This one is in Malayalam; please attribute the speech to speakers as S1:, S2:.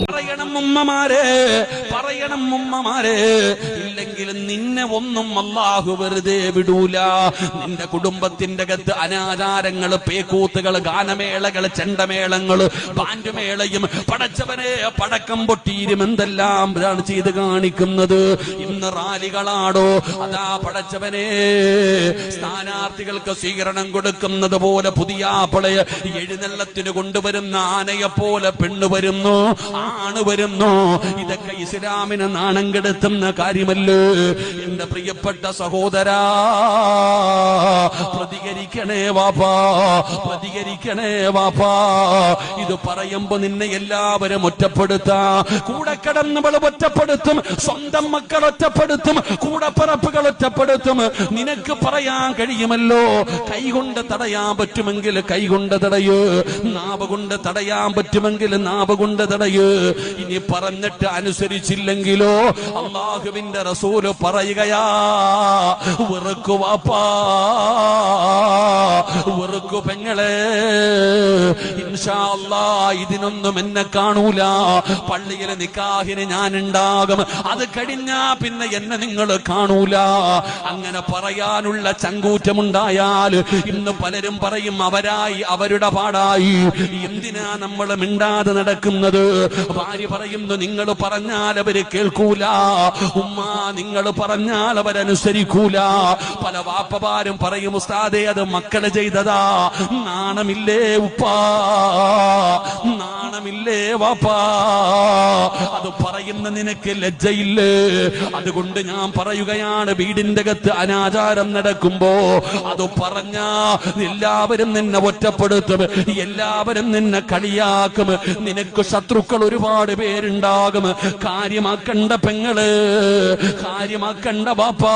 S1: പറയണം ഉമ്മമാരെ, പറയണം ഉമ്മമാരെ, ഇല്ലെങ്കിൽ നിന്നെ ഒന്നും അല്ലാഹു വെറുതെ വിടൂല. നിന്റെ കുടുംബത്തിന്റെ അകത്ത് അനാചാരങ്ങള്, പേക്കൂത്തുകള്, ഗാനമേളകള്, ചെണ്ടമേളങ്ങള്, ബാൻഡുമേളയും പടച്ചവനെ പടക്കം പൊട്ടിയിരും എന്തെല്ലാം ഇതാണ് ചെയ്ത് കാണിക്കുന്നത്. ഇന്ന് റാലികളാടോ, അതാ പടച്ചവനെ സ്ഥാനാർത്ഥികൾക്ക് സ്വീകരണം കൊടുക്കുന്നത് പോലെ പുതിയാപ്പളയെ എഴുന്നള്ളത്തിന് കൊണ്ടുവരുന്ന ആനയെ പോലെ പെണ്ണു വരുന്നു, ആണ് വരുന്നു. ഇതൊക്കെ ഇസ്ലാമിന് നാണം കെടുത്തുന്ന കാര്യമല്ലേ? എന്റെ പ്രിയപ്പെട്ട സഹോദരാ, പ്രതികരിക്കണേ വാപ്പാ, പ്രതികരിക്കണേ വാപ്പാ. ഇത് പറയുമ്പോ നിന്നെ എല്ലാവരും ഒറ്റപ്പെടുത്താ. കൂടെ കിടന്നവൾ ഒറ്റപ്പെടുത്തും, സ്വന്തം മക്കൾ ഒറ്റപ്പെടുത്തും, കൂടപ്പിറപ്പുകൾ ഒറ്റപ്പെടുത്തും. നിനക്ക് പറയാൻ കഴിയുമല്ലോ, കൈകൊണ്ട് തടയാൻ പറ്റുമെങ്കിൽ കൈകൊണ്ട് തടയ്, നാവ് കൊണ്ട് തടയാൻ പറ്റുമെങ്കിൽ നാവ് കൊണ്ട് തടയ്. ഇനി പറഞ്ഞിട്ട് അനുസരിച്ചില്ലെങ്കിലോ അല്ലാഹുവിന്റെ റസൂല് പറയുകയാ, വെറുക്കു വാപ്പാ, വെറുക്കു പെങ്ങളെ. ഇൻഷാ അല്ലാഹ് ഇതിനൊന്നും എന്നെ കാണൂല. പള്ളിയിലെ നിക്കാഹിന് ഞാൻ ഉണ്ടാകും, അത് കഴിഞ്ഞാ പിന്നെ എന്നെ നിങ്ങൾ കാണൂല. അങ്ങനെ പറയാനുള്ള ചങ്കൂറ്റമുണ്ടായാൽ ഇന്ന് പലരും പറയും അവരായി, അവരുടെ പാടായി. എന്തിനാ നമ്മൾ മിണ്ടാതെ നടക്കുന്നത്? ഭാര്യ പറയുന്നു നിങ്ങൾ പറഞ്ഞാൽ അവര് കേൾക്കൂല, ഉമ്മ നിങ്ങൾ പറഞ്ഞാൽ അവരനുസരിക്കൂല. പല വാപ്പമാരും പറയും ഉസ്താദേ അത് മക്കള് ചെയ്തതാ. നാണമില്ലേ ഉപ്പാ, നാണമില്ലേ വാപ്പാ? അത് പറയുന്ന നിനക്ക് ലജ്ജയില്ലേ? അതുകൊണ്ട് ഞാൻ പറയുകയാണ്, വീടിന്റെ അകത്ത് അനാചാരം നടക്കുമ്പോ അത് പറഞ്ഞാ എല്ലാവരും നിന്നെ ഒറ്റപ്പെടുത്തും, എല്ലാവരും നിന്നെ കളിയാക്കും, നിനക്ക് ശത്രുക്കൾ ഒരുപാട് പേരുണ്ടാകും. കാര്യമാക്കണ്ട പെങ്ങള്, കാര്യമാക്കണ്ട ബാപ്പാ.